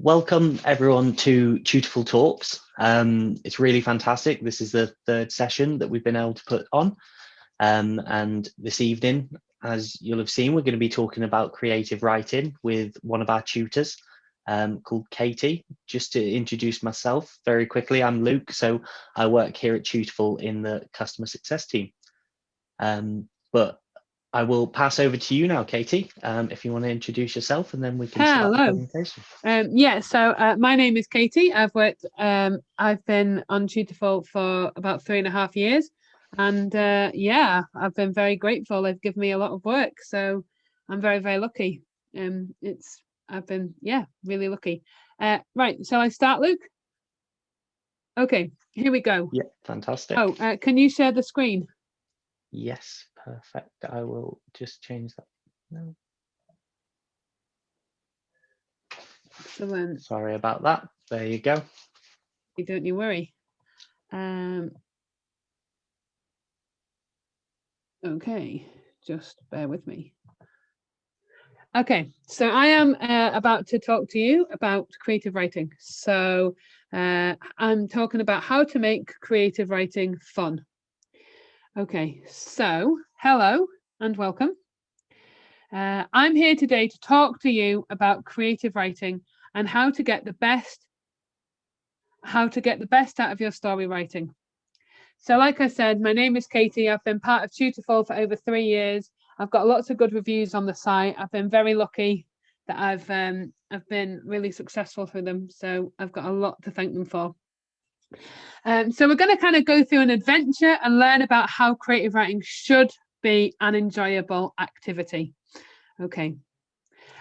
Welcome everyone to Tutorful Talks. It's really fantastic. This is the third session that we've been able to put on. And this evening, as you'll have seen, we're going to be talking about creative writing with one of our tutors called Katy. Just to introduce myself very quickly, I'm Luke. So I work here at Tutorful in the customer success team. But I will pass over to you now, Katy, if you want to introduce yourself, and then we can start the presentation. So my name is Katy. I've been on Tutorful for about 3.5 years, and I've been very grateful. They've given me a lot of work, so I'm very, very lucky. I've been really lucky. Right, shall I start, Luke? Okay, here we go. Yeah, fantastic. Oh, can you share the screen? Yes, perfect. I will just change that. No. Excellent. Sorry about that. There you go. Don't you worry. Okay, just bear with me. Okay, so I am about to talk to you about creative writing. So I'm talking about how to make creative writing fun. Okay, so hello and welcome. I'm here today to talk to you about creative writing and how to get the best out of your story writing. So like I said, my name is Katy. I've been part of Tutorful for over 3 years. I've got lots of good reviews on the site. I've been very lucky that I've been really successful through them. So I've got a lot to thank them for. So we're going to kind of go through an adventure and learn about how creative writing should be an enjoyable activity. Okay.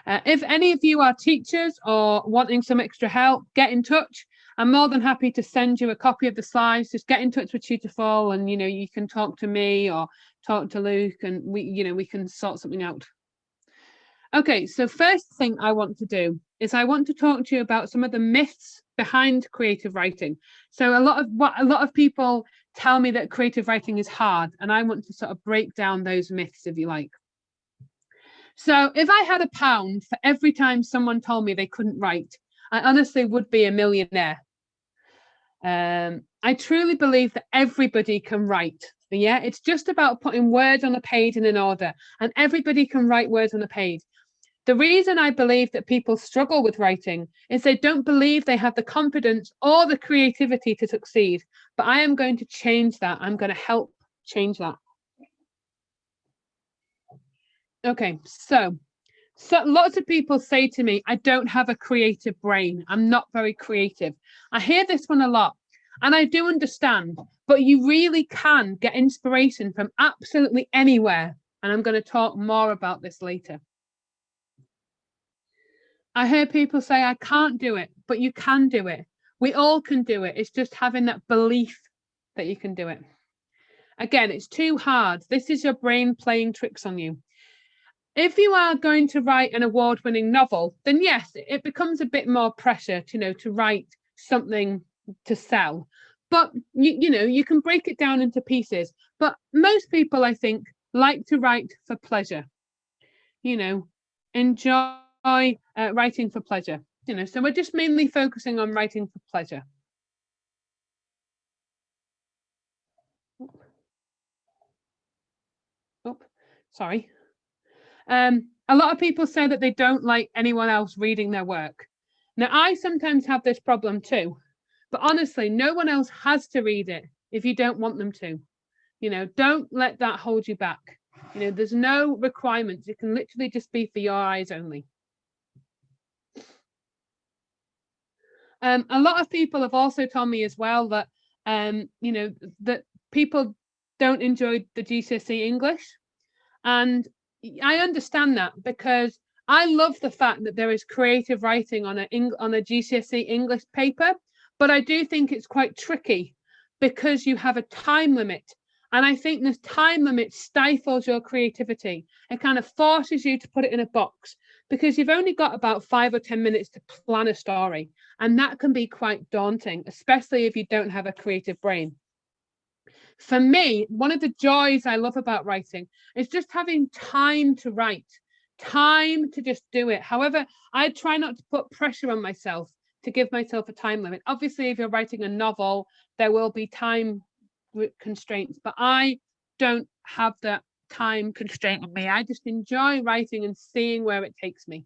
If any of you are teachers or wanting some extra help, get in touch. I'm more than happy to send you a copy of the slides. Just get in touch with Tutorful, and you can talk to me or talk to Luke, and we can sort something out. Okay, so first thing I want to do is I want to talk to you about some of the myths behind creative writing. So a lot of people tell me that creative writing is hard, and I want to sort of break down those myths, if you like. So if I had £1 for every time someone told me they couldn't write, I honestly would be a millionaire. I truly believe that everybody can write. Yeah, it's just about putting words on a page in an order, and everybody can write words on a page. The reason I believe that people struggle with writing is they don't believe they have the confidence or the creativity to succeed. But I am going to change that. I'm going to help change that. Okay, so lots of people say to me, I don't have a creative brain. I'm not very creative. I hear this one a lot, and I do understand, but you really can get inspiration from absolutely anywhere. And I'm going to talk more about this later. I hear people say, I can't do it, but you can do it. We all can do it. It's just having that belief that you can do it. Again, it's too hard. This is your brain playing tricks on you. If you are going to write an award-winning novel, then yes, it becomes a bit more pressure to write something to sell. But you can break it down into pieces. But most people, I think, like to write for pleasure. Enjoy writing for pleasure. So we're just mainly focusing on writing for pleasure. Sorry. A lot of people say that they don't like anyone else reading their work. Now, I sometimes have this problem too, but honestly, no one else has to read it if you don't want them to. Don't let that hold you back. There's no requirements. It can literally just be for your eyes only. A lot of people have also told me as well that, that people don't enjoy the GCSE English. And I understand that, because I love the fact that there is creative writing on a GCSE English paper, but I do think it's quite tricky because you have a time limit. And I think this time limit stifles your creativity. It kind of forces you to put it in a box, because you've only got about 5 or 10 minutes to plan a story. And that can be quite daunting, especially if you don't have a creative brain. For me, one of the joys I love about writing is just having time to write, time to just do it. However, I try not to put pressure on myself to give myself a time limit. Obviously, if you're writing a novel, there will be time constraints, but I don't have that time constraint on me. I just enjoy writing and seeing where it takes me,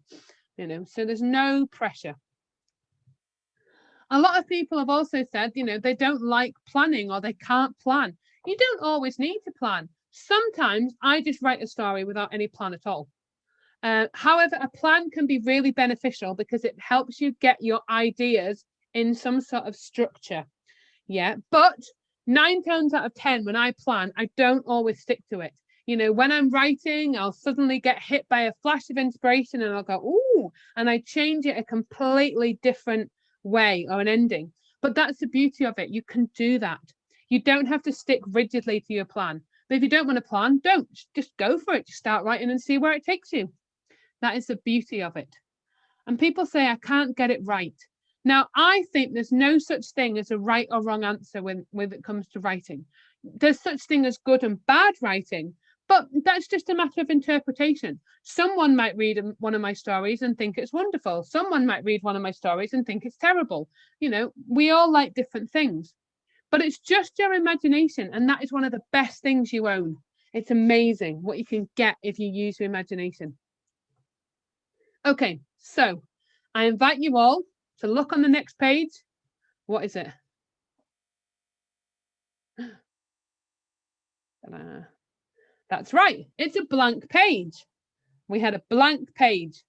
so there's no pressure. A lot of people have also said, they don't like planning or they can't plan. You don't always need to plan. Sometimes I just write a story without any plan at all. However, a plan can be really beneficial because it helps you get your ideas in some sort of structure. Yeah, but 9 times out of 10, when I plan, I don't always stick to it. When I'm writing, I'll suddenly get hit by a flash of inspiration and I'll go, ooh, and I change it a completely different way or an ending. But that's the beauty of it. You can do that. You don't have to stick rigidly to your plan. But if you don't want to plan, don't. Just go for it. Just start writing and see where it takes you. That is the beauty of it. And people say, I can't get it right. Now, I think there's no such thing as a right or wrong answer when it comes to writing. There's such thing as good and bad writing, but that's just a matter of interpretation. Someone might read one of my stories and think it's wonderful. Someone might read one of my stories and think it's terrible. We all like different things, but it's just your imagination. And that is one of the best things you own. It's amazing what you can get if you use your imagination. Okay, so I invite you all to look on the next page. What is it? That's right. It's a blank page. We had a blank page.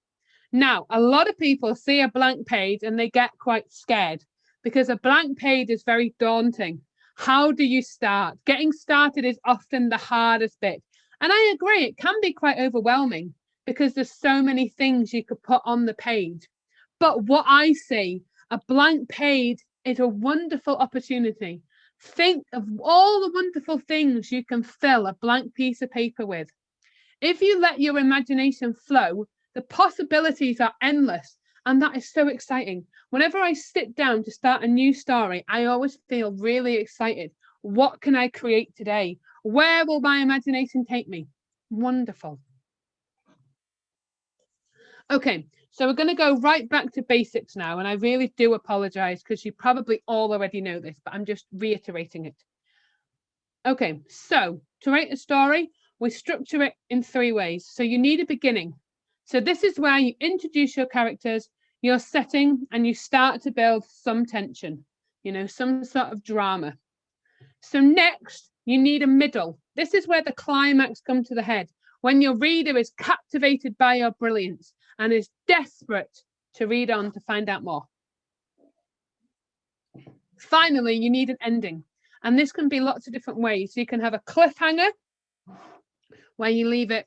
Now, a lot of people see a blank page and they get quite scared because a blank page is very daunting. How do you start? Getting started is often the hardest bit. And I agree, it can be quite overwhelming because there's so many things you could put on the page. But what I see, a blank page is a wonderful opportunity. Think of all the wonderful things you can fill a blank piece of paper with. If you let your imagination flow, the possibilities are endless. And that is so exciting. Whenever I sit down to start a new story, I always feel really excited. What can I create today? Where will my imagination take me? Wonderful. Okay, so we're going to go right back to basics now. And I really do apologize because you probably all already know this, but I'm just reiterating it. Okay, so to write a story, we structure it in 3 ways. So you need a beginning. So this is where you introduce your characters, your setting, and you start to build some tension, some sort of drama. So next, you need a middle. This is where the climax comes to the head, when your reader is captivated by your brilliance and is desperate to read on to find out more. Finally, you need an ending. And this can be lots of different ways. You can have a cliffhanger where you leave it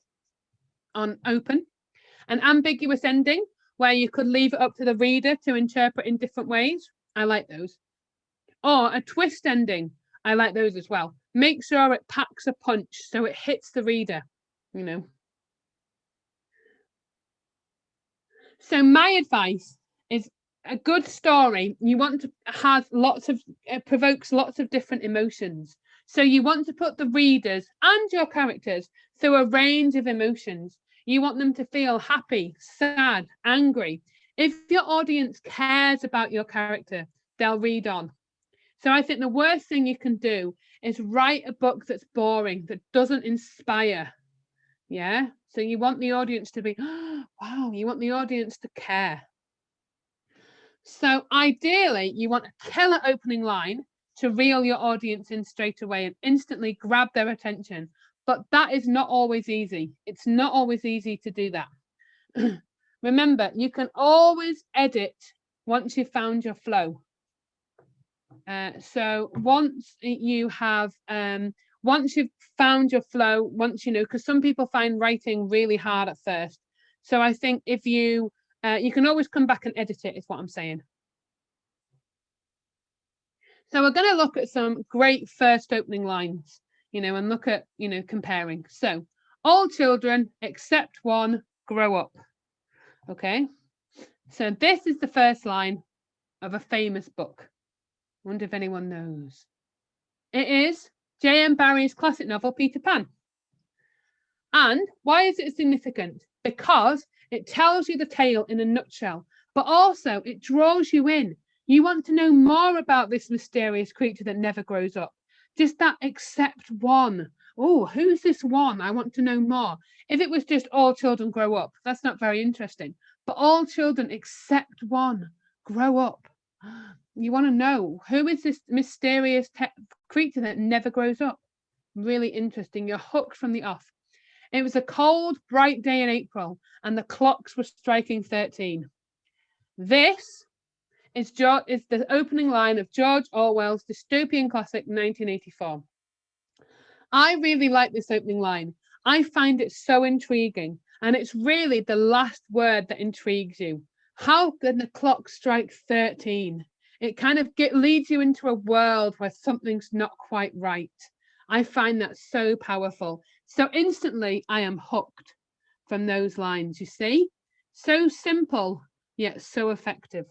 on open, an ambiguous ending where you could leave it up to the reader to interpret in different ways. I like those. Or a twist ending. I like those as well. Make sure it packs a punch so it hits the reader, So my advice is a good story. You want to have it provokes lots of different emotions. So you want to put the readers and your characters through a range of emotions. You want them to feel happy, sad, angry. If your audience cares about your character, they'll read on. So I think the worst thing you can do is write a book that's boring, that doesn't inspire. Yeah. So you want the audience to be, oh, wow, you want the audience to care. So ideally, you want a killer opening line to reel your audience in straight away and instantly grab their attention. But that is not always easy. It's not always easy to do that. Remember, you can always edit once you've found your flow. So once you've found your flow, because some people find writing really hard at first. So I think if you can always come back and edit it, is what I'm saying. So we're going to look at some great first opening lines, and look at, comparing. So all children except one grow up. Okay. So this is the first line of a famous book. I wonder if anyone knows. It is J.M. Barrie's classic novel, Peter Pan. And why is it significant? because it tells you the tale in a nutshell, but also it draws you in. You want to know more about this mysterious creature that never grows up. Just that except one. Oh, who's this one? I want to know more. If it was just all children grow up, that's not very interesting. But all children except one grow up. You want to know, who is this mysterious creature that never grows up? Really interesting. You're hooked from the off. It was a cold, bright day in April, and the clocks were striking 13. This is the opening line of George Orwell's dystopian classic 1984. I really like this opening line. I find it so intriguing, and it's really the last word that intrigues you. How can the clock strike 13? It kind of leads you into a world where something's not quite right. I find that so powerful. So instantly I am hooked from those lines, you see? So simple, yet so effective.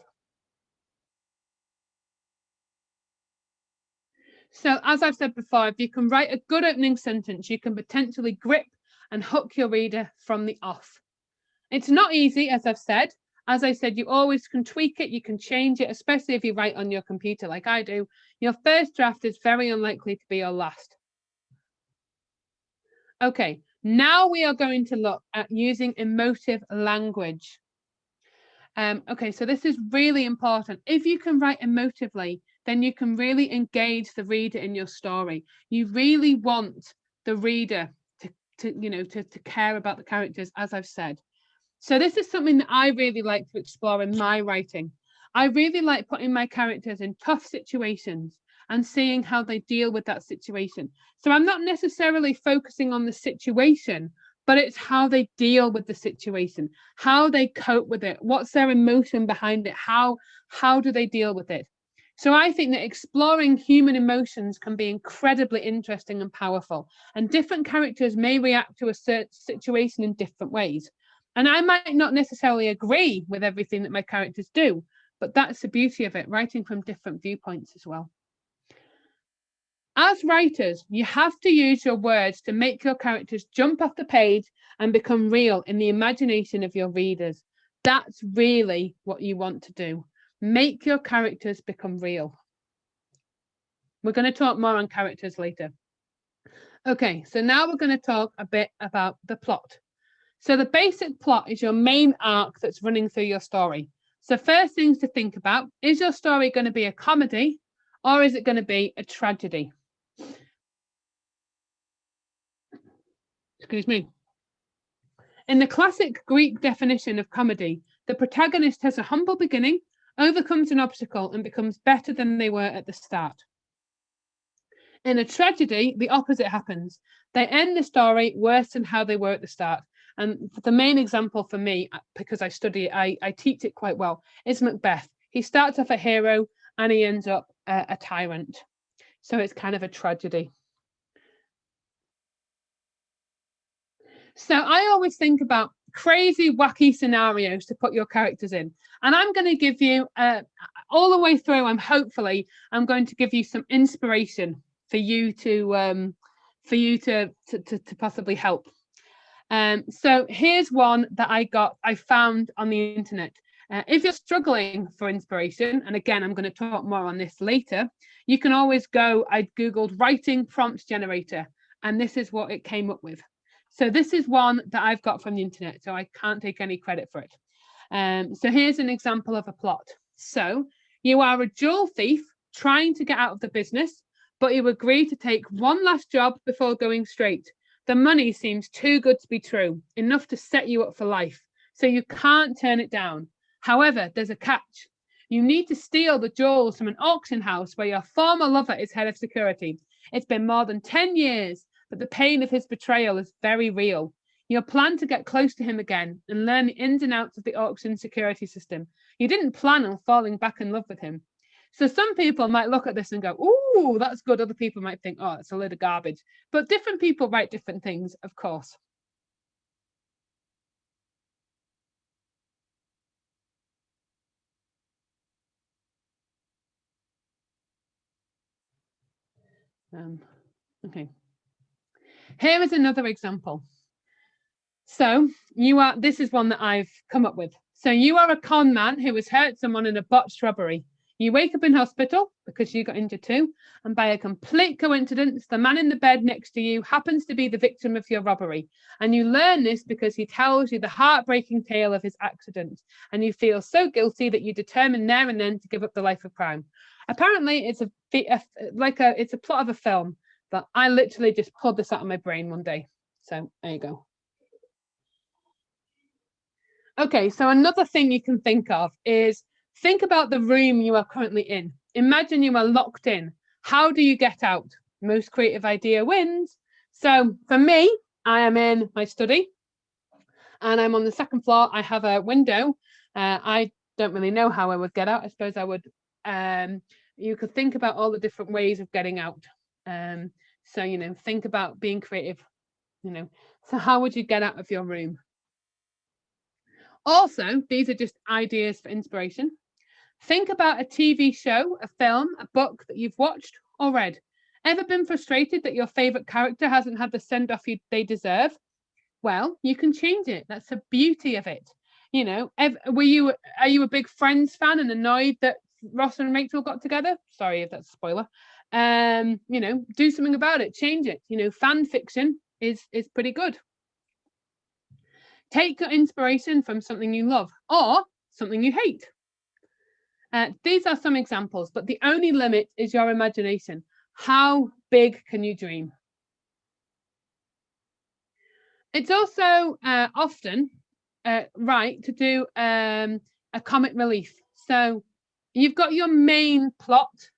So as I've said before, if you can write a good opening sentence, you can potentially grip and hook your reader from the off. It's not easy, as I've said. As I said, you always can tweak it, you can change it, especially if you write on your computer like I do. Your first draft is very unlikely to be your last. Okay, now we are going to look at using emotive language. Okay, so this is really important. If you can write emotively, then you can really engage the reader in your story. You really want the reader to care about the characters, as I've said. So this is something that I really like to explore in my writing. I really like putting my characters in tough situations and seeing how they deal with that situation. So I'm not necessarily focusing on the situation, but it's how they deal with the situation, how they cope with it, what's their emotion behind it, how do they deal with it. So I think that exploring human emotions can be incredibly interesting and powerful, and different characters may react to a certain situation in different ways. And I might not necessarily agree with everything that my characters do, but that's the beauty of it, writing from different viewpoints as well. As writers, you have to use your words to make your characters jump off the page and become real in the imagination of your readers. That's really what you want to do. Make your characters become real. We're going to talk more on characters later. Okay, so now we're going to talk a bit about the plot. So the basic plot is your main arc that's running through your story. So first things to think about, is your story going to be a comedy or is it going to be a tragedy? Excuse me. In the classic Greek definition of comedy, the protagonist has a humble beginning, overcomes an obstacle, and becomes better than they were at the start. In a tragedy, the opposite happens. They end the story worse than how they were at the start. And the main example for me, because I study it, I teach it quite well, is Macbeth. He starts off a hero and he ends up a tyrant. So it's kind of a tragedy. So I always think about crazy, wacky scenarios to put your characters in. And I'm going to give you, all the way through, I'm going to give you some inspiration for you to possibly help. So here's one that I found on the internet. If you're struggling for inspiration, and again, I'm going to talk more on this later, you can always go, I Googled writing prompt generator, and this is what it came up with. So this is one that I've got from the internet, so I can't take any credit for it. So here's an example of a plot. So you are a jewel thief trying to get out of the business, but you agree to take one last job before going straight. The money seems too good to be true, enough to set you up for life, so you can't turn it down. However, there's a catch. You need to steal the jewels from an auction house where your former lover is head of security. It's been more than 10 years, but the pain of his betrayal is very real. You plan to get close to him again and learn the ins and outs of the auction security system. You didn't plan on falling back in love with him. So some people might look at this and go, ooh, that's good. Other people might think, oh, it's a load of garbage. But different people write different things, of course. Okay. Here is another example. So this is one that I've come up with. So you are a con man who has hurt someone in a botched robbery. You wake up in hospital because you got injured too, and by a complete coincidence, the man in the bed next to you happens to be the victim of your robbery. And you learn this because he tells you the heartbreaking tale of his accident, and you feel so guilty that you determine there and then to give up the life of crime. Apparently, it's a plot of a film, but I literally just pulled this out of my brain one day. So there you go. Okay, so another thing you can think of is think about the room you are currently in. Imagine you are locked in. How do you get out? Most creative idea wins. So for me, I am in my study and I'm on the second floor. I have a window. I don't really know how I would get out. I suppose I would, you could think about all the different ways of getting out. So, think about being creative, So how would you get out of your room? Also, these are just ideas for inspiration. Think about a TV show, a film, a book that you've watched or read. Ever been frustrated that your favourite character hasn't had the send-off they deserve? Well, you can change it. That's the beauty of it. Are you a big Friends fan and annoyed that Ross and Rachel got together? Sorry if that's a spoiler. Do something about it. Change it. Fan fiction is pretty good. Take your inspiration from something you love or something you hate. These are some examples, but the only limit is your imagination. How big can you dream? It's also often right to do a comic relief. So you've got your main plot,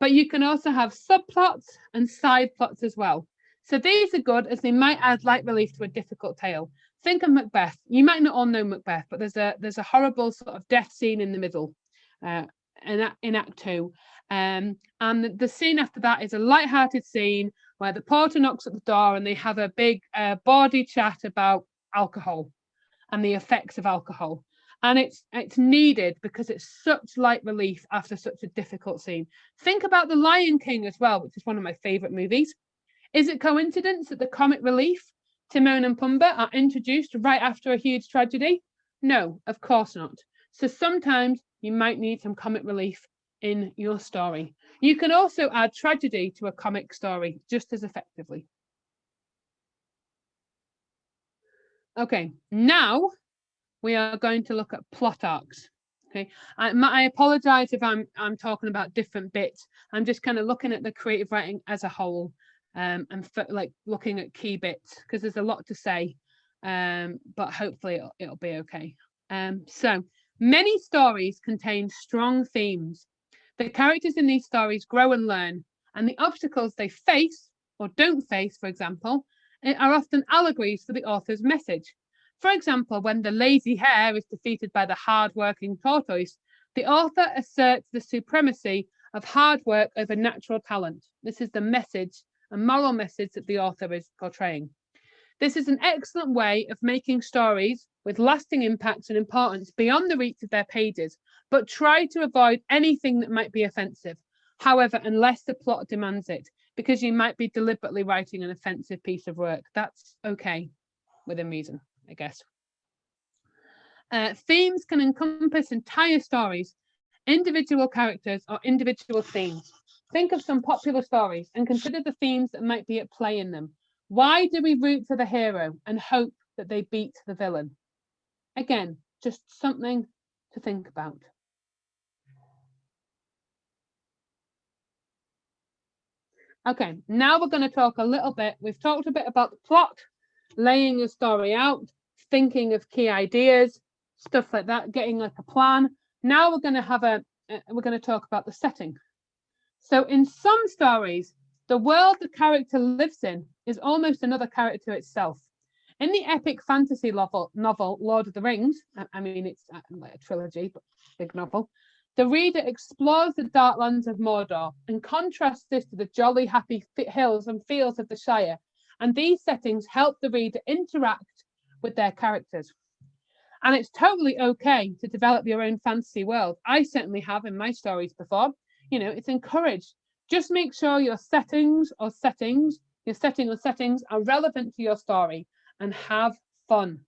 but you can also have subplots and side plots as well. So these are good as they might add light relief to a difficult tale. Think of Macbeth. You might not all know Macbeth, but there's a horrible sort of death scene in the middle in Act 2. And the scene after that is a light-hearted scene where the porter knocks at the door and they have a big bawdy chat about alcohol and the effects of alcohol. And it's needed because it's such light relief after such a difficult scene. Think about The Lion King as well, which is one of my favourite movies. Is it coincidence that the comic relief, Timon and Pumbaa, are introduced right after a huge tragedy? No, of course not. So sometimes you might need some comic relief in your story. You can also add tragedy to a comic story just as effectively. Okay, now we are going to look at plot arcs. Okay, I apologize if I'm talking about different bits. I'm just kind of looking at the creative writing as a whole, and looking at key bits because there's a lot to say, but hopefully it'll be okay. So many stories contain strong themes. The characters in these stories grow and learn, and the obstacles they face or don't face, for example, are often allegories for the author's message. For example, when the lazy hare is defeated by the hard-working tortoise, the author asserts the supremacy of hard work over natural talent. This is the message, a moral message that the author is portraying. This is an excellent way of making stories with lasting impacts and importance beyond the reach of their pages, but try to avoid anything that might be offensive. However, unless the plot demands it, because you might be deliberately writing an offensive piece of work. That's okay, within reason, I guess. Themes can encompass entire stories, individual characters, or individual themes. Think of some popular stories and consider the themes that might be at play in them. Why do we root for the hero and hope that they beat the villain? Again, just something to think about. Okay, now we're going to talk a little bit. We've talked a bit about the plot, laying a story out, thinking of key ideas, stuff like that, getting like a plan. Now we're going to talk about the setting. So in some stories, the world the character lives in is almost another character itself. In the epic fantasy novel Lord of the Rings, I mean, it's like a trilogy, but big novel, the reader explores the dark lands of Mordor and contrasts this to the jolly, happy hills and fields of the Shire. And these settings help the reader interact with their characters. And it's totally okay to develop your own fantasy world. I certainly have in my stories before. It's encouraged. Just make sure your setting or settings are relevant to your story and have fun.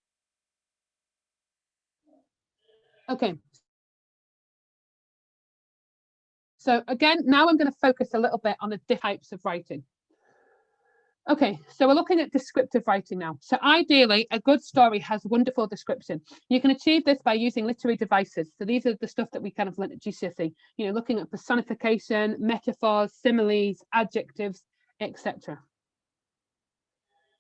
Okay. So again, now I'm going to focus a little bit on the different types of writing. Okay, so we're looking at descriptive writing now. So ideally, a good story has wonderful description. You can achieve this by using literary devices. So these are the stuff that we kind of learned at GCSE, you know, looking at personification, metaphors, similes, adjectives, etc.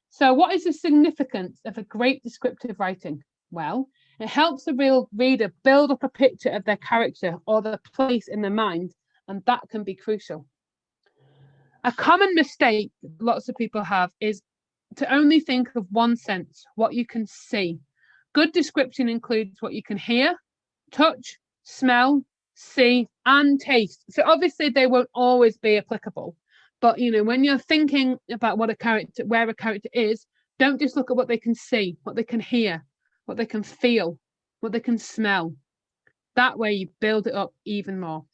So what is the significance of a great descriptive writing? Well, it helps the real reader build up a picture of their character or the place in their mind, and that can be crucial. A common mistake lots of people have is to only think of one sense, what you can see. Good description includes what you can hear, touch, smell, see, and taste. So obviously they won't always be applicable. But you know, when you're thinking about what a character, where a character is, don't just look at what they can see, what they can hear, what they can feel, what they can smell. That way you build it up even more.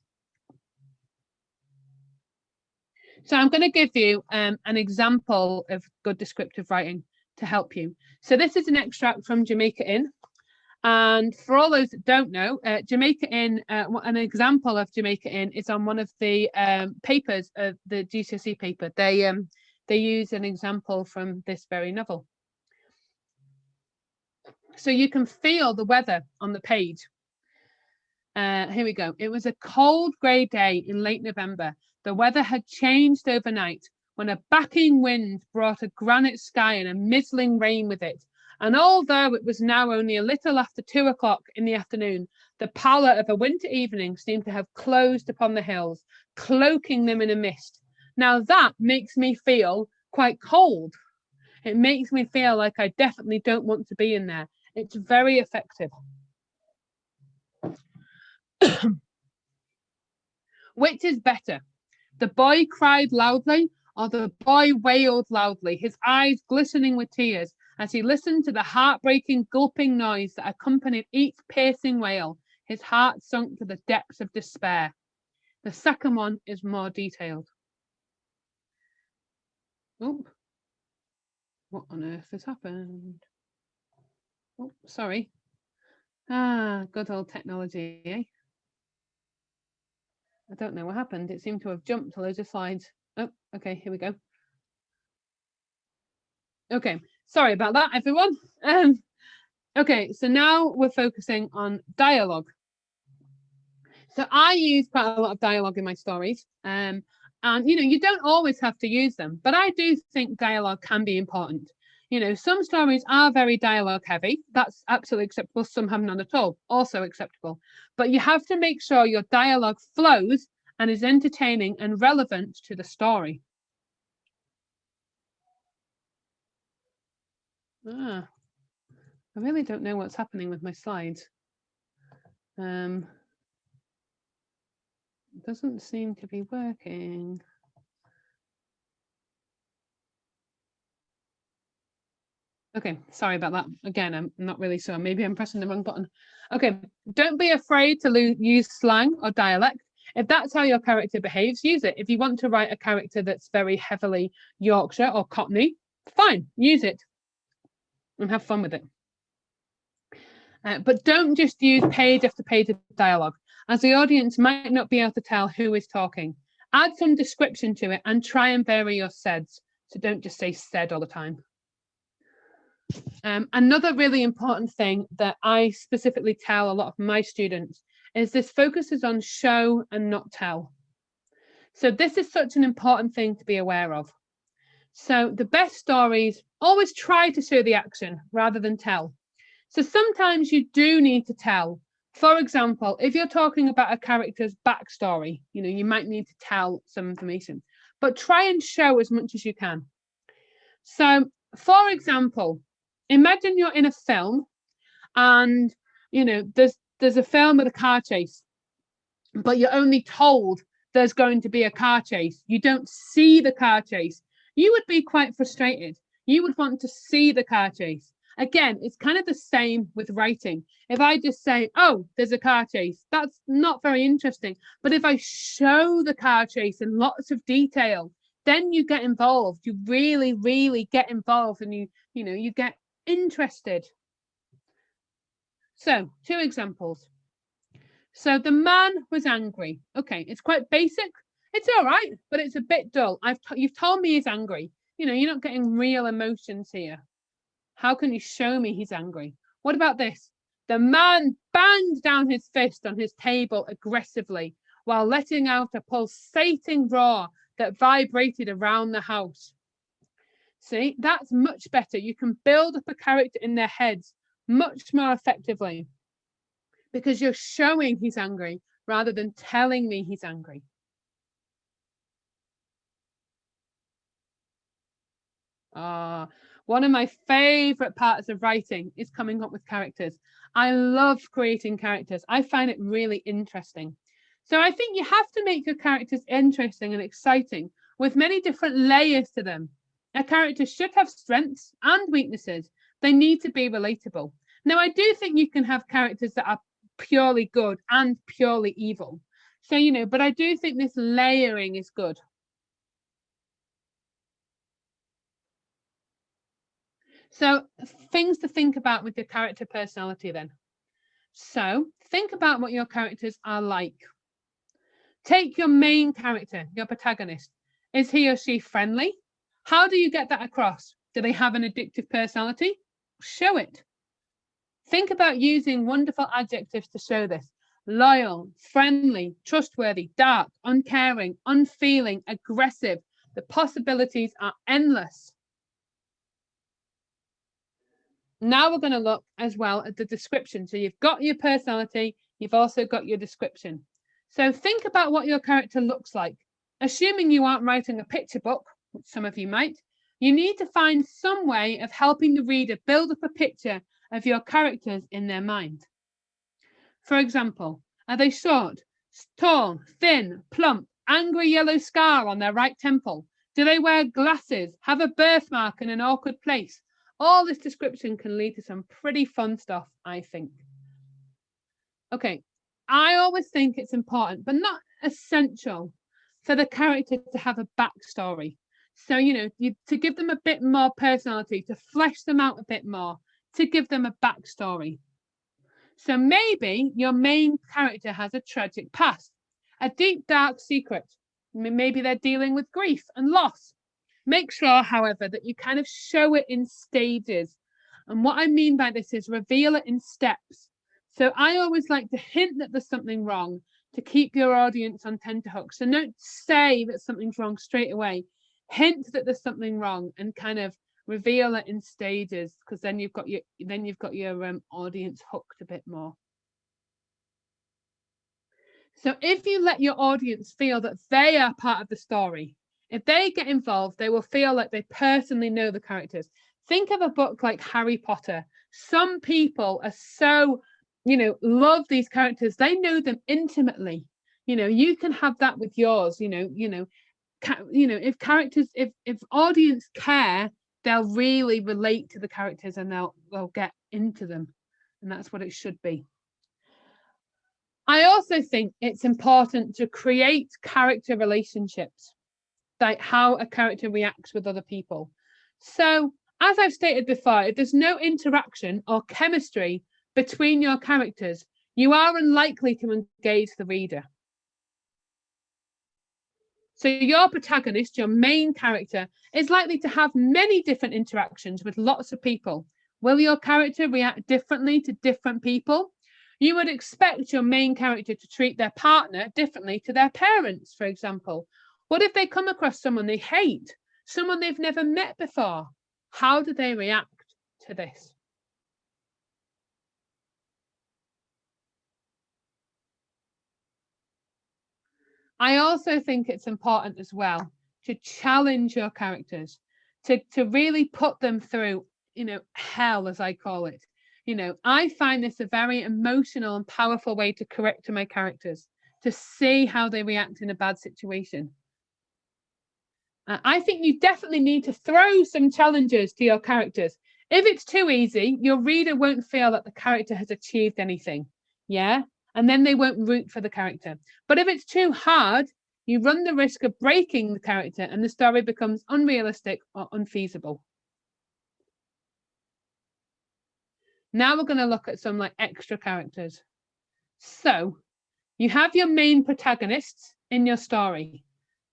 So I'm going to give you an example of good descriptive writing to help you. So this is an extract from Jamaica In. And for all those that don't know, Jamaica In, an example of Jamaica In is on one of the papers of the GCSE paper. They use an example from this very novel. So you can feel the weather on the page. Here we go. It was a cold grey day in late November. The weather had changed overnight when a backing wind brought a granite sky and a mizzling rain with it. And although it was now only a little after 2 o'clock in the afternoon, the pallor of a winter evening seemed to have closed upon the hills, cloaking them in a mist. Now that makes me feel quite cold. It makes me feel like I definitely don't want to be in there. It's very effective. Which is better? The boy cried loudly, or the boy wailed loudly, his eyes glistening with tears, as he listened to the heartbreaking gulping noise that accompanied each piercing wail. His heart sunk to the depths of despair. The second one is more detailed. Oh, what on earth has happened? Oh, sorry. Good old technology, eh? I don't know what happened. It seemed to have jumped loads of slides. Oh, okay, here we go. Okay, sorry about that, everyone. Okay, so now we're focusing on dialogue. So I use quite a lot of dialogue in my stories. And you know, you don't always have to use them, but I do think dialogue can be important. You know, some stories are very dialogue heavy. That's absolutely acceptable. Some have none at all, also acceptable. But you have to make sure your dialogue flows and is entertaining and relevant to the story. I really don't know what's happening with my slides. It doesn't seem to be working. Okay, sorry about that. Again, I'm not really sure. Maybe I'm pressing the wrong button. Okay, don't be afraid to use slang or dialect. If that's how your character behaves, use it. If you want to write a character that's very heavily Yorkshire or Cockney, fine, use it and have fun with it. But don't just use page after page of dialogue, as the audience might not be able to tell who is talking. Add some description to it and try and vary your saids. So don't just say said all the time. Another really important thing that I specifically tell a lot of my students is this focuses on show and not tell. So this is such an important thing to be aware of. So the best stories always try to show the action rather than tell. So sometimes you do need to tell. For example, if you're talking about a character's backstory, you know, you might need to tell some information, but try and show as much as you can. So, for example, imagine you're in a film and, you know, there's a film with a car chase, but you're only told there's going to be a car chase. You don't see the car chase. You would be quite frustrated. You would want to see the car chase. Again, it's kind of the same with writing. If I just say, oh, there's a car chase, that's not very interesting. But if I show the car chase in lots of detail, then you get involved. You really, really get involved, and you get interested. So 2 examples. So the man was angry. Okay, it's quite basic. It's all right, but it's a bit dull. You've told me he's angry. You know, you're not getting real emotions here. How can you show me he's angry? What about this? The man banged down his fist on his table aggressively while letting out a pulsating roar that vibrated around the house. See, that's much better. You can build up a character in their heads much more effectively because you're showing he's angry rather than telling me he's angry. One of my favorite parts of writing is coming up with characters. I love creating characters. I find it really interesting. So I think you have to make your characters interesting and exciting with many different layers to them. A character should have strengths and weaknesses. They need to be relatable. Now, I do think you can have characters that are purely good and purely evil. So, you know, but I do think this layering is good. So things to think about with your character personality then. So think about what your characters are like. Take your main character, your protagonist. Is he or she friendly? How do you get that across? Do they have an addictive personality? Show it. Think about using wonderful adjectives to show this. Loyal, friendly, trustworthy, dark, uncaring, unfeeling, aggressive. The possibilities are endless. Now we're going to look as well at the description. So you've got your personality, you've also got your description. So think about what your character looks like. Assuming you aren't writing a picture book, which some of you might, you need to find some way of helping the reader build up a picture of your characters in their mind. For example, are they short, tall, thin, plump, angry yellow scar on their right temple? Do they wear glasses, have a birthmark in an awkward place? All this description can lead to some pretty fun stuff, I think. Okay, I always think it's important, but not essential, for the character to have a backstory. So, you know, to give them a bit more personality, to flesh them out a bit more, to give them a backstory. So maybe your main character has a tragic past, a deep, dark secret. Maybe they're dealing with grief and loss. Make sure, however, that you kind of show it in stages. And what I mean by this is reveal it in steps. So I always like to hint that there's something wrong to keep your audience on tenterhooks. So don't say that something's wrong straight away. Hint that there's something wrong and kind of reveal it in stages, because then you've got your audience hooked a bit more. So if you let your audience feel that they are part of the story, if they get involved, they will feel like they personally know the characters. Think of a book like Harry Potter. Some people are so, you know, love these characters. They know them intimately. You know, you can have that with yours. If characters, if audience care, they'll really relate to the characters and they'll get into them, and that's what it should be. I also think it's important to create character relationships, like how a character reacts with other people. So, as I've stated before, if there's no interaction or chemistry between your characters, you are unlikely to engage the reader. So your protagonist, your main character, is likely to have many different interactions with lots of people. Will your character react differently to different people? You would expect your main character to treat their partner differently to their parents, for example. What if they come across someone they hate, someone they've never met before? How do they react to this? I also think it's important as well to challenge your characters, to really put them through, you know, hell, as I call it. You know, I find this a very emotional and powerful way to correct my characters, to see how they react in a bad situation. I think you definitely need to throw some challenges to your characters. If it's too easy, your reader won't feel that the character has achieved anything. Yeah. And then they won't root for the character. But if it's too hard, you run the risk of breaking the character and the story becomes unrealistic or unfeasible. Now we're going to look at some like extra characters. So you have your main protagonists in your story.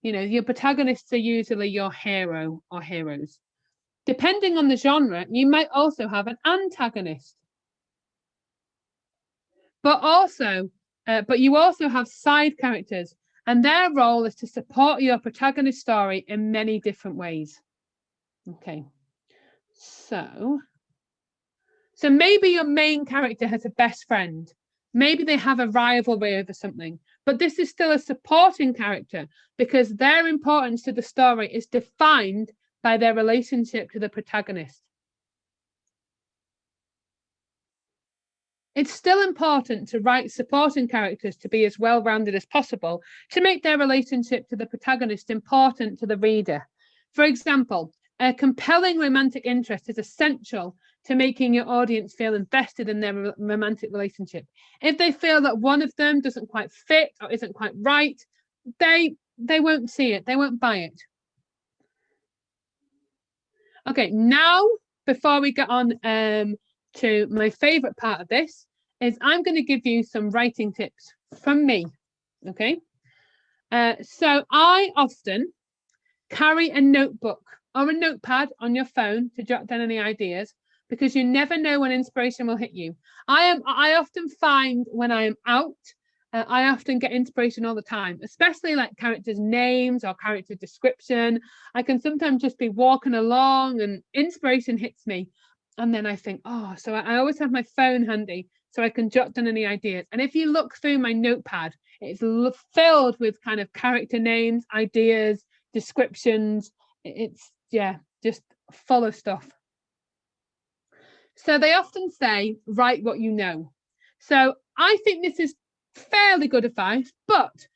You know, your protagonists are usually your hero or heroes. Depending on the genre, you might also have an antagonist. But you also have side characters, and their role is to support your protagonist story in many different ways. Okay, so maybe your main character has a best friend. Maybe they have a rivalry over something, but this is still a supporting character because their importance to the story is defined by their relationship to the protagonist. It's still important to write supporting characters to be as well-rounded as possible to make their relationship to the protagonist important to the reader. For example, a compelling romantic interest is essential to making your audience feel invested in their romantic relationship. If they feel that one of them doesn't quite fit or isn't quite right, they won't see it, they won't buy it. Okay, now before we get on to my favorite part of this, is I'm going to give you some writing tips from me. Okay, so I often carry a notebook or a notepad on your phone to jot down any ideas, because you never know when inspiration will hit you. I often find when I am out, I often get inspiration all the time, especially like characters' names or character description. I can sometimes just be walking along and inspiration hits me. And then I think, oh, so I always have my phone handy so I can jot down any ideas. And if you look through my notepad, it's filled with kind of character names, ideas, descriptions. It's, yeah, just full of stuff. So they often say, write what you know. So I think this is fairly good advice, but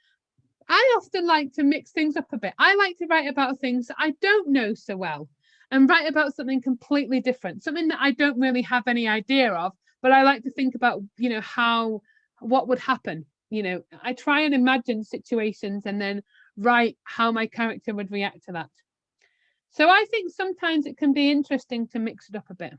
I often like to mix things up a bit. I like to write about things that I don't know so well and write about something completely different, something that I don't really have any idea of, but I like to think about, you know, what would happen. You know, I try and imagine situations and then write how my character would react to that. So I think sometimes it can be interesting to mix it up a bit.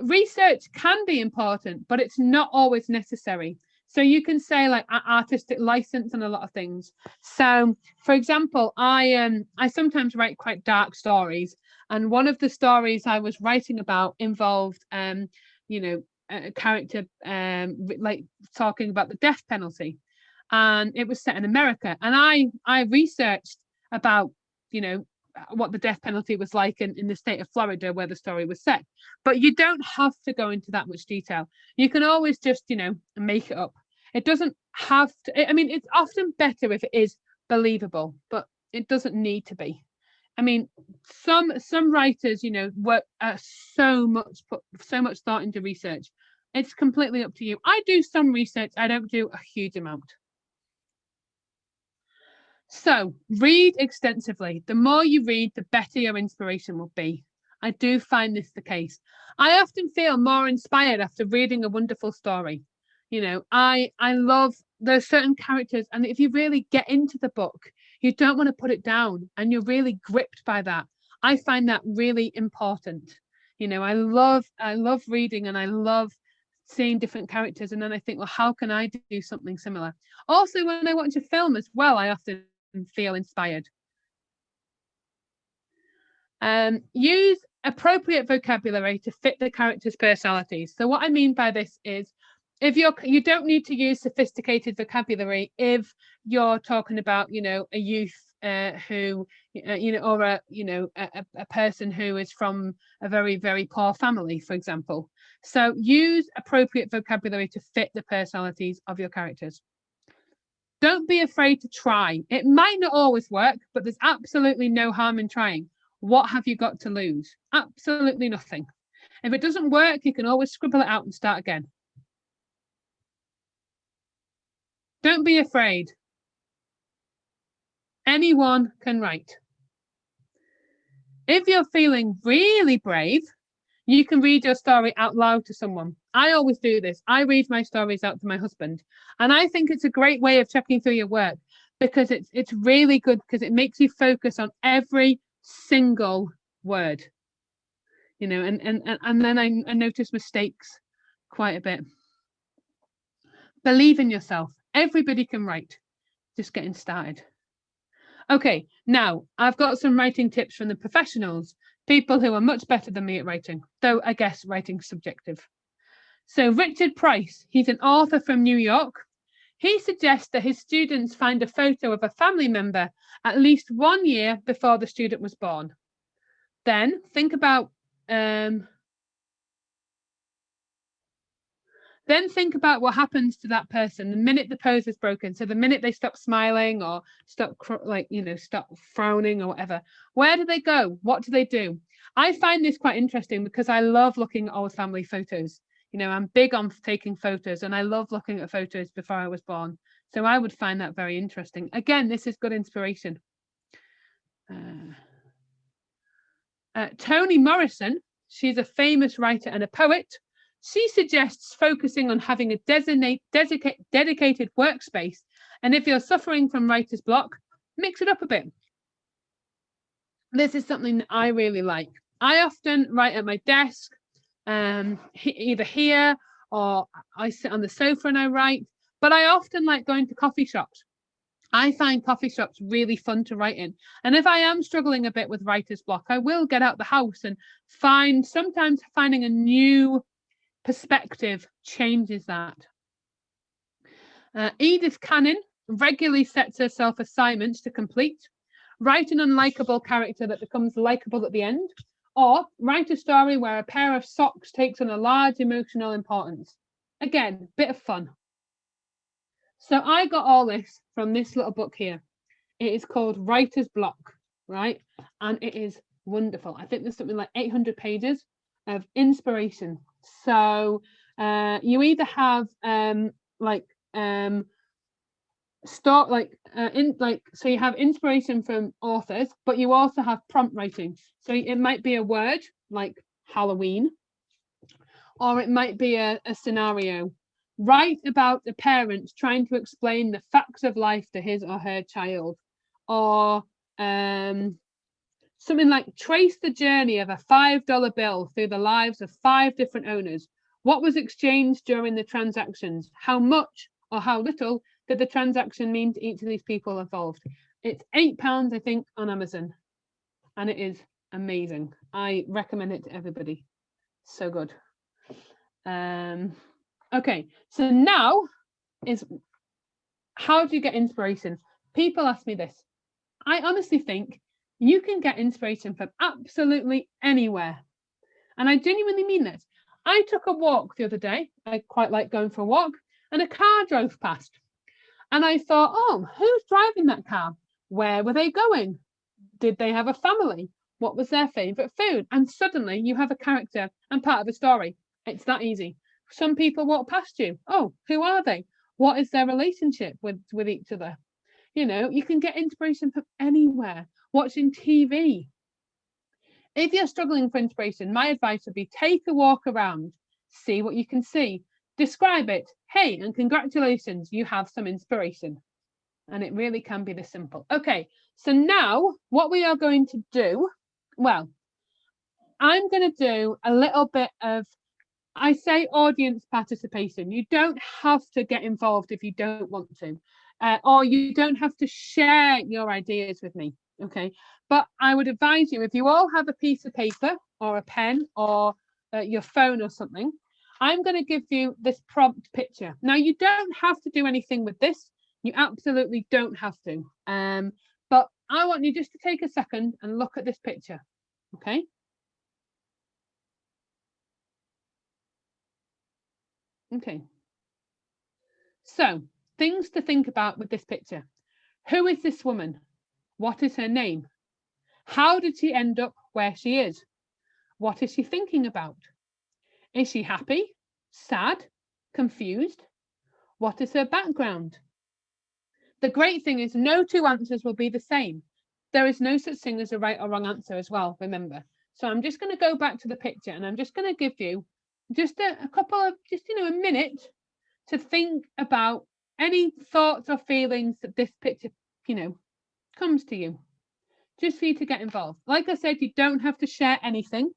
Research can be important, but it's not always necessary. So you can say like artistic license on a lot of things. So, for example, I sometimes write quite dark stories, and one of the stories I was writing about involved, you know, a character like talking about the death penalty, and it was set in America, and I researched about, you know, what the death penalty was like in the state of Florida where the story was set. But you don't have to go into that much detail. You can always just, you know, make it up. It doesn't have to, I mean, it's often better if it is believable, but it doesn't need to be. I mean, some writers, you know, work put so much thought into research. It's completely up to you. I do some research, I don't do a huge amount. So read extensively. The more you read, the better your inspiration will be. I do find this the case. I often feel more inspired after reading a wonderful story. You know, I love, there's certain characters, and if you really get into the book, you don't want to put it down and you're really gripped by that. I find that really important. You know, I love reading, and I love seeing different characters, and then I think, well, how can I do something similar? Also, when I watch a film as well, I often feel inspired. Use appropriate vocabulary to fit the characters' personalities. So what I mean by this is, if you don't need to use sophisticated vocabulary if you're talking about, you know, a youth who, you know, or a person who is from a very, very poor family, for example. So use appropriate vocabulary to fit the personalities of your characters. Don't be afraid to try. It might not always work, but there's absolutely no harm in trying. What have you got to lose? Absolutely nothing. If it doesn't work, you can always scribble it out and start again. Don't be afraid. Anyone can write. If you're feeling really brave, you can read your story out loud to someone. I always do this. I read my stories out to my husband, and I think it's a great way of checking through your work, because it's really good, because it makes you focus on every single word. you know, and then I notice mistakes quite a bit. Believe in yourself. Everybody can write. Just getting started. Okay, now I've got some writing tips from the professionals, people who are much better than me at writing, though I guess writing's subjective. So Richard Price, he's an author from New York. He suggests that his students find a photo of a family member at least 1 year before the student was born. Then think about what happens to that person the minute the pose is broken. So the minute they stop smiling or stop stop frowning or whatever. Where do they go? What do they do? I find this quite interesting because I love looking at old family photos. You know, I'm big on taking photos and I love looking at photos before I was born. So I would find that very interesting. Again, this is good inspiration. Toni Morrison, she's a famous writer and a poet. She suggests focusing on having a dedicated workspace. And if you're suffering from writer's block, mix it up a bit. This is something that I really like. I often write at my desk, either here or I sit on the sofa and I write, but I often like going to coffee shops. I find coffee shops really fun to write in. And if I am struggling a bit with writer's block, I will get out the house and sometimes finding a new perspective changes that. Edith Cannon regularly sets herself assignments to complete. Write an unlikable character that becomes likable at the end, or write a story where a pair of socks takes on a large emotional importance. Again, bit of fun. So I got all this from this little book here. It is called Writer's Block, right? And it is wonderful. I think there's something like 800 pages of inspiration. So you either have so you have inspiration from authors, but you also have prompt writing. So it might be a word like Halloween, or it might be a scenario. Write about a parent trying to explain the facts of life to his or her child, or something like trace the journey of a $5 bill through the lives of 5 different owners. What was exchanged during the transactions? How much or how little did the transaction mean to each of these people involved? It's £8, I think, on Amazon, and it is amazing. I recommend it to everybody. So good. Okay, so now is how do you get inspiration? People ask me this. I honestly think you can get inspiration from absolutely anywhere. And I genuinely mean this. I took a walk the other day. I quite like going for a walk, and a car drove past. And I thought, oh, who's driving that car? Where were they going? Did they have a family? What was their favourite food? And suddenly you have a character and part of a story. It's that easy. Some people walk past you. Oh, who are they? What is their relationship with each other? You know, you can get inspiration from anywhere. Watching TV. If you're struggling for inspiration, my advice would be take a walk around, see what you can see, describe it. Hey, and congratulations, you have some inspiration. And it really can be this simple. Okay, so now what we are going to do, well, I'm going to do a little bit of, I say audience participation. You don't have to get involved if you don't want to, or you don't have to share your ideas with me, okay? But I would advise you, if you all have a piece of paper or a pen or your phone or something, I'm going to give you this prompt picture. Now, you don't have to do anything with this. You absolutely don't have to. But I want you just to take a second and look at this picture, okay? Okay. So, things to think about with this picture. Who is this woman? What is her name? How did she end up where she is? What is she thinking about? Is she happy, sad, confused? What is her background? The great thing is no 2 answers will be the same. There is no such thing as a right or wrong answer as well, remember. So I'm just going to go back to the picture and I'm just going to give you just a couple of, a minute to think about any thoughts or feelings that this picture, comes to you. Just for you to get involved. Like I said, you don't have to share anything.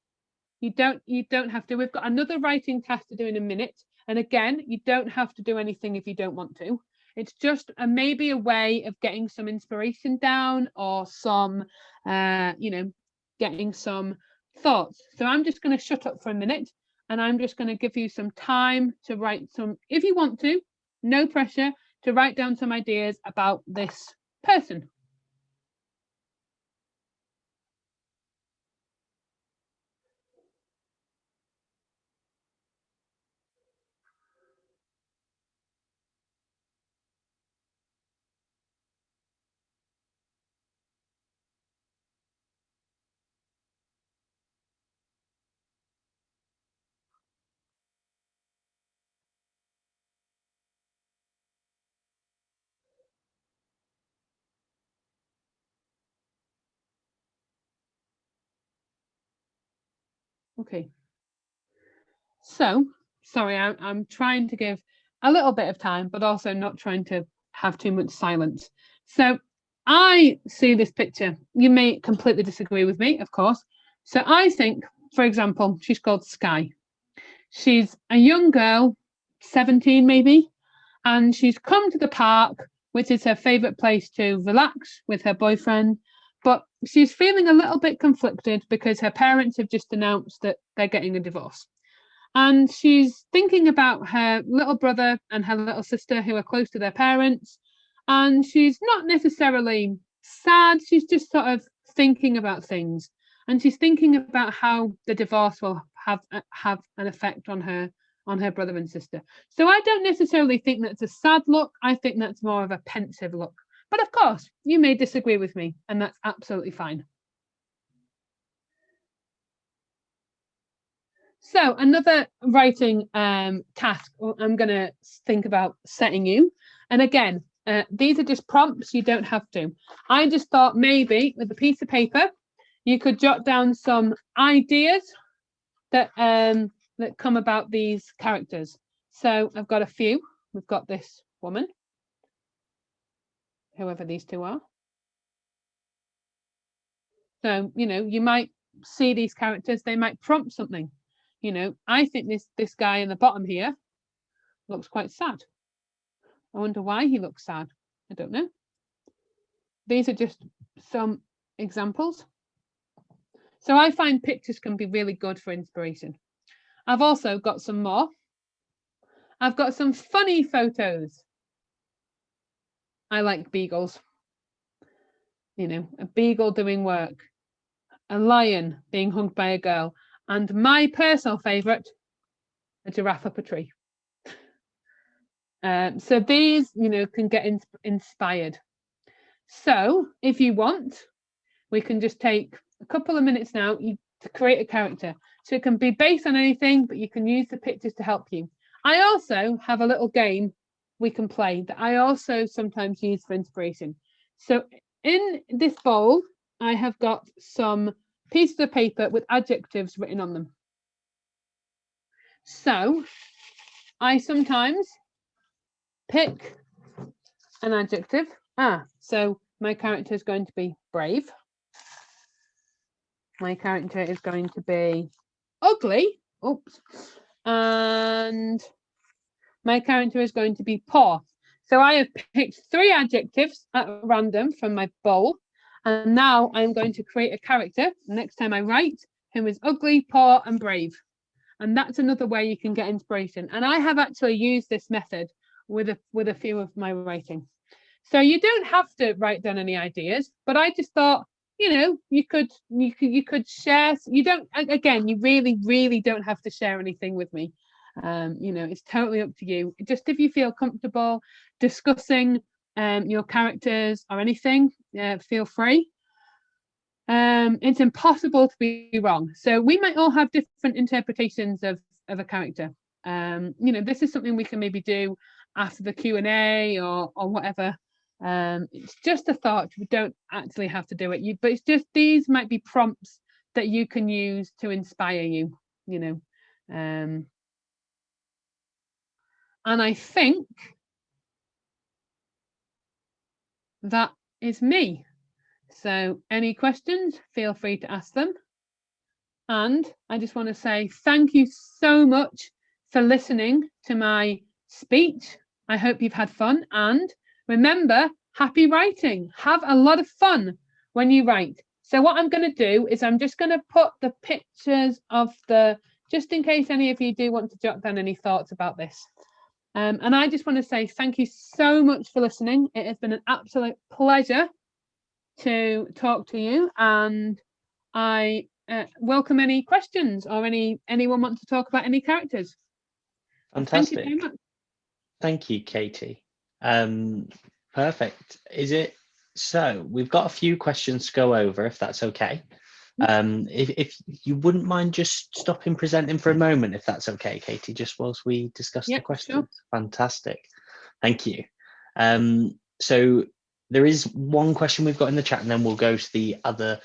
You don't have to. We've got another writing task to do in a minute. And again, you don't have to do anything if you don't want to. It's just maybe a way of getting some inspiration down, or some, getting some thoughts. So I'm just going to shut up for a minute, and I'm just going to give you some time to write some, if you want to, no pressure, to write down some ideas about this person. Okay. So, sorry, I'm trying to give a little bit of time, but also not trying to have too much silence. So I see this picture. You may completely disagree with me, of course. So I think, for example, she's called Sky. She's a young girl, 17 maybe, and she's come to the park, which is her favourite place to relax with her boyfriend. But she's feeling a little bit conflicted because her parents have just announced that they're getting a divorce. And she's thinking about her little brother and her little sister who are close to their parents. And she's not necessarily sad, she's just sort of thinking about things. And she's thinking about how the divorce will have an effect on her brother and sister. So I don't necessarily think that's a sad look. I think that's more of a pensive look. But of course, you may disagree with me, and that's absolutely fine. So another writing task I'm going to think about setting you. And again, these are just prompts. You don't have to. I just thought maybe with a piece of paper, you could jot down some ideas that come about these characters. So I've got a few. We've got this woman, whoever these two are. So, you might see these characters, they might prompt something. I think this guy in the bottom here looks quite sad. I wonder why he looks sad. I don't know. These are just some examples. So I find pictures can be really good for inspiration. I've also got some more. I've got some funny photos. I like beagles. A beagle doing work, a lion being hugged by a girl, and my personal favourite, a giraffe up a tree. So these, can get inspired. So if you want, we can just take a couple of minutes now to create a character. So it can be based on anything, but you can use the pictures to help you. I also have a little game we can play that I also sometimes use for inspiration. So in this bowl, I have got some pieces of paper with adjectives written on them. So I sometimes pick an adjective. So my character is going to be brave. My character is going to be ugly. Oops. And my character is going to be poor. So I have picked 3 adjectives at random from my bowl. And now I'm going to create a character next time I write who is ugly, poor, and brave. And that's another way you can get inspiration. And I have actually used this method with a few of my writing. So you don't have to write down any ideas, but I just thought, you could share. You don't, again, you really don't have to share anything with me. It's totally up to you. Just if you feel comfortable discussing your characters or anything, feel free. It's impossible to be wrong. So we might all have different interpretations of a character. This is something we can maybe do after the Q&A or whatever. It's just a thought. We don't actually have to do it. But it's just these might be prompts that you can use to inspire you. And I think that is me. So any questions, feel free to ask them. And I just want to say thank you so much for listening to my speech. I hope you've had fun. And remember, happy writing. Have a lot of fun when you write. So what I'm going to do is I'm just going to put the pictures of just in case any of you do want to jot down any thoughts about this. And I just want to say thank you so much for listening. It has been an absolute pleasure to talk to you, and I welcome any questions or anyone want to talk about any characters. Fantastic. Thank you very much. Thank you, Katy. Perfect. So we've got a few questions to go over, if that's okay. If you wouldn't mind just stopping presenting for a moment, if that's okay, Katy, just whilst we discuss the questions. Sure. Fantastic. Thank you. So there is one question we've got in the chat, and then we'll go to the other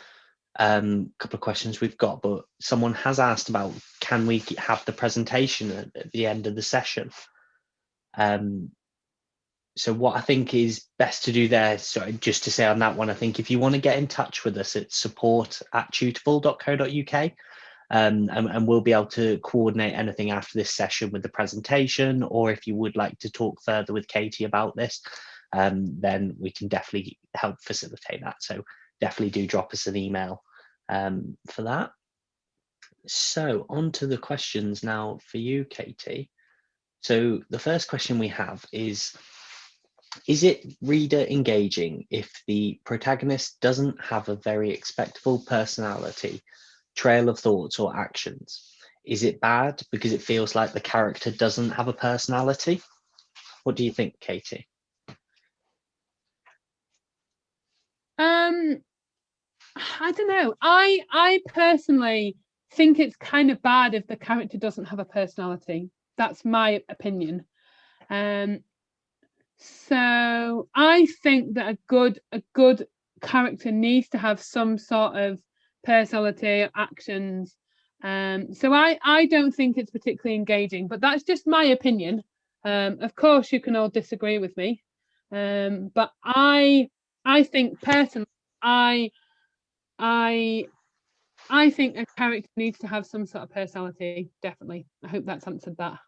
couple of questions we've got. But someone has asked about, can we have the presentation at the end of the session? So what I think is best to do there, sorry, just to say on that one, I think if you want to get in touch with us, it's support@tutorful.co.uk, and we'll be able to coordinate anything after this session with the presentation, or if you would like to talk further with Katy about this, then we can definitely help facilitate that. So definitely do drop us an email for that. So on to the questions now for you, Katy. So the first question we have is it reader engaging if the protagonist doesn't have a very expectable personality, trail of thoughts, or actions? Is it bad because it feels like the character doesn't have a personality? What do you think, Katy? I don't know. I personally think it's kind of bad if the character doesn't have a personality. That's my opinion. So I think that a good character needs to have some sort of personality, actions. So I don't think it's particularly engaging, but that's just my opinion. Of course, you can all disagree with me, but I think personally, I think a character needs to have some sort of personality. Definitely. I hope that's answered that.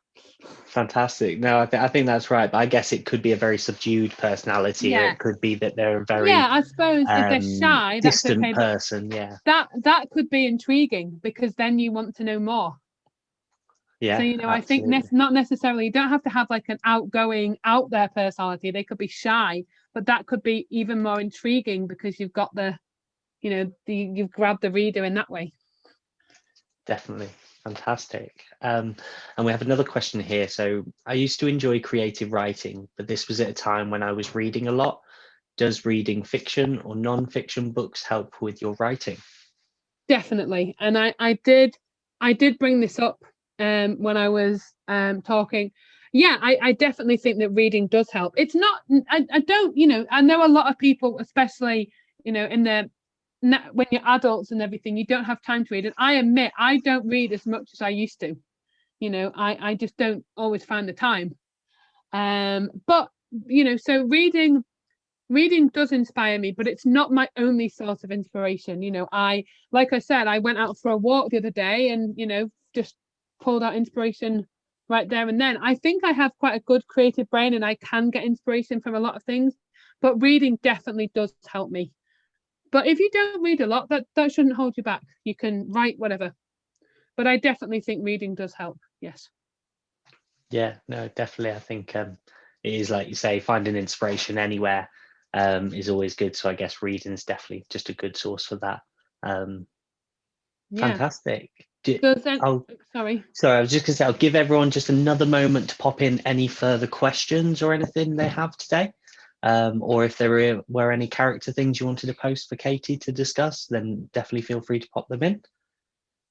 Fantastic. No, I think that's right. But I guess it could be a very subdued personality, or it could be that they're a very I suppose if they're shy, distant that's okay, person. Yeah, that could be intriguing because then you want to know more. Yeah. So I think not necessarily, you don't have to have like an outgoing, out there personality. They could be shy, but that could be even more intriguing because you've got you've grabbed the reader in that way. Definitely. Fantastic. And we have another question here. So I used to enjoy creative writing, but this was at a time when I was reading a lot. Does reading fiction or non-fiction books help with your writing? Definitely. And I did bring this up when I was talking. Yeah, I definitely think that reading does help. It's not, I don't, I know a lot of people, especially, in the when you're adults and everything, you don't have time to read. And I admit I don't read as much as I used to. I just don't always find the time. But so reading does inspire me, but it's not my only source of inspiration. Like I said, I went out for a walk the other day and just pulled out inspiration right there and then. I think I have quite a good creative brain and I can get inspiration from a lot of things, but reading definitely does help me. But if you don't read a lot, that shouldn't hold you back. You can write whatever. But I definitely think reading does help. Yes. Yeah, no, definitely. I think it is, like you say, finding inspiration anywhere is always good. So I guess reading is definitely just a good source for that. Fantastic. Sorry, I was just going to say, I'll give everyone just another moment to pop in any further questions or anything they have today. Or if there were any character things you wanted to post for Katy to discuss, then definitely feel free to pop them in.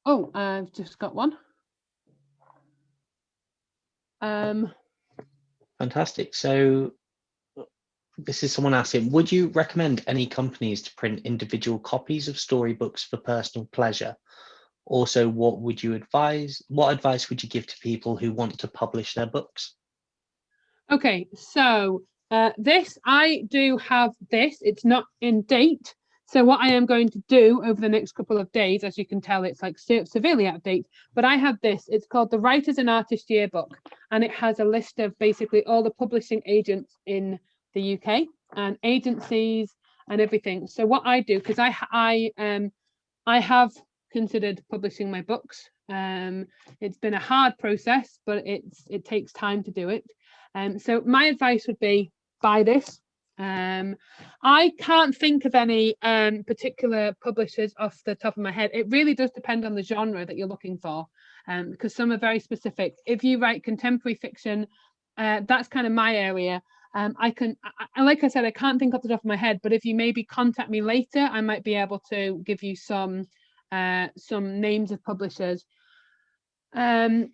Oh, I've just got one. Fantastic. So this is someone asking, would you recommend any companies to print individual copies of storybooks for personal pleasure? Also, what advice would you give to people who want to publish their books? Okay, so I do have this. It's not in date, So what I am going to do over the next couple of days, as you can tell, it's like severely out of date, but I have this, it's called the Writers and Artists Yearbook, and it has a list of basically all the publishing agents in the UK and agencies and everything. So what I do, because I have considered publishing my books. It's been a hard process, but it takes time to do it. So my advice would be buy this. I can't think of any particular publishers off the top of my head. It really does depend on the genre that you're looking for, because some are very specific. If you write contemporary fiction, that's kind of my area. Like I said, I can't think off the top of my head, but if you maybe contact me later, I might be able to give you some names of publishers. Advice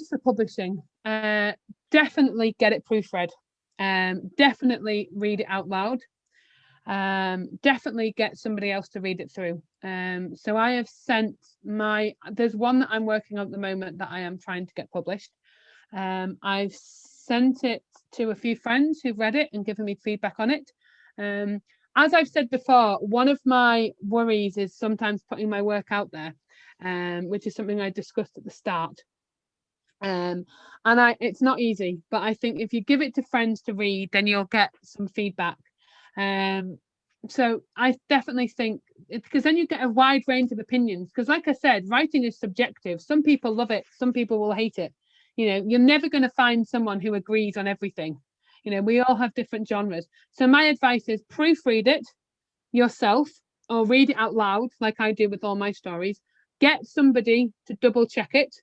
for publishing: definitely get it proofread. Definitely read it out loud. Definitely get somebody else to read it through. So I have sent there's one that I'm working on at the moment that I am trying to get published. I've sent it to a few friends who've read it and given me feedback on it. As I've said before, one of my worries is sometimes putting my work out there, which is something I discussed at the start. And it's not easy, but I think if you give it to friends to read, then you'll get some feedback. So I definitely think, because then you get a wide range of opinions, because like I said, writing is subjective. Some people love it, some people will hate it. You're never going to find someone who agrees on everything. We all have different genres. So my advice is proofread it yourself or read it out loud, like I do with all my stories. Get somebody to double check it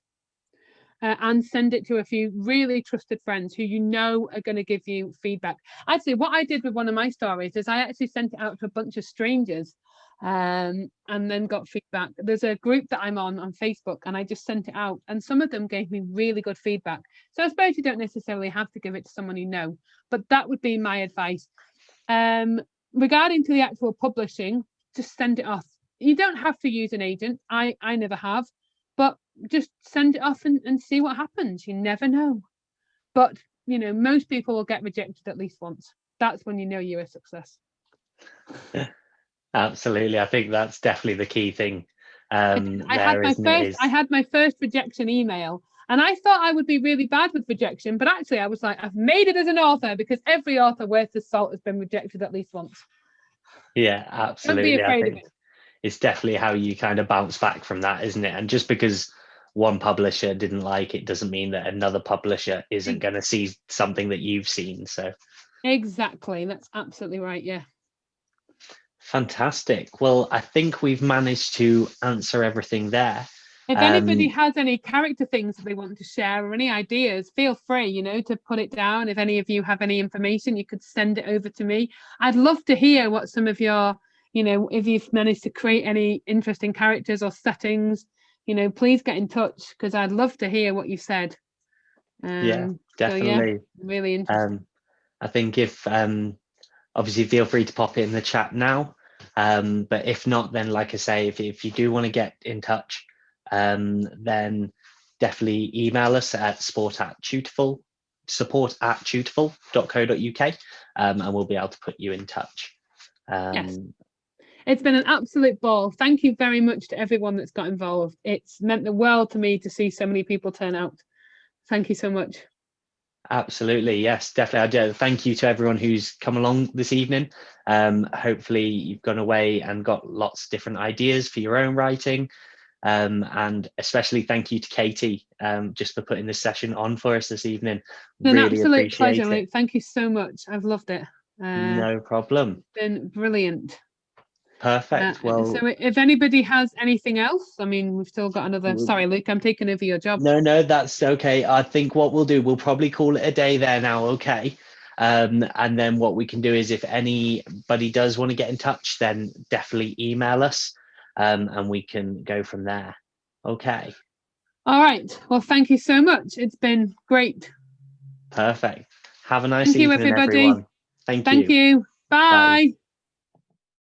and send it to a few really trusted friends who are going to give you feedback. Actually, what I did with one of my stories is I actually sent it out to a bunch of strangers and then got feedback. There's a group that I'm on Facebook, and I just sent it out, and some of them gave me really good feedback. So I suppose you don't necessarily have to give it to someone you know, but that would be my advice. Regarding to the actual publishing, just send it off. You don't have to use an agent. I never have, but just send it off and see what happens. You never know. But most people will get rejected at least once. That's when you know you're a success. Yeah, absolutely. I think that's definitely the key thing. I had my first rejection email, and I thought I would be really bad with rejection, but actually I was like, I've made it as an author, because every author worth his salt has been rejected at least once. Yeah, absolutely. Don't be afraid of it. It's definitely how you kind of bounce back from that, isn't it? And just because one publisher didn't like it doesn't mean that another publisher isn't going to see something that you've seen. So exactly, that's absolutely right. Yeah. Fantastic. Well, I think we've managed to answer everything there. If anybody has any character things that they want to share or any ideas, feel free, to put it down. If any of you have any information, you could send it over to me. I'd love to hear what some of your, if you've managed to create any interesting characters or settings, please get in touch, because I'd love to hear what you said. Yeah, definitely. So really interesting. I think if obviously feel free to pop it in the chat now. But if not, then like I say, if you do want to get in touch, then definitely email us at support@tutorful.co.uk, and we'll be able to put you in touch. Yes. It's been an absolute ball. Thank you very much to everyone that's got involved. It's meant the world to me to see so many people turn out. Thank you so much. Absolutely. Yes, definitely. I do. Thank you to everyone who's come along this evening. Hopefully you've gone away and got lots of different ideas for your own writing. And especially thank you to Katy, just for putting this session on for us this evening. An absolute pleasure, Luke. Thank you so much. I've loved it. No problem. It's been brilliant. Perfect. Well, so if anybody has anything else, we've still got another. Sorry, Luke, I'm taking over your job. No, that's okay. I think what we'll do, we'll probably call it a day there now. Okay. And then what we can do is, if anybody does want to get in touch, then definitely email us, and we can go from there. Okay. All right. Well, thank you so much. It's been great. Perfect. Have a nice evening, everybody. Everyone. Thank you. Bye. Bye.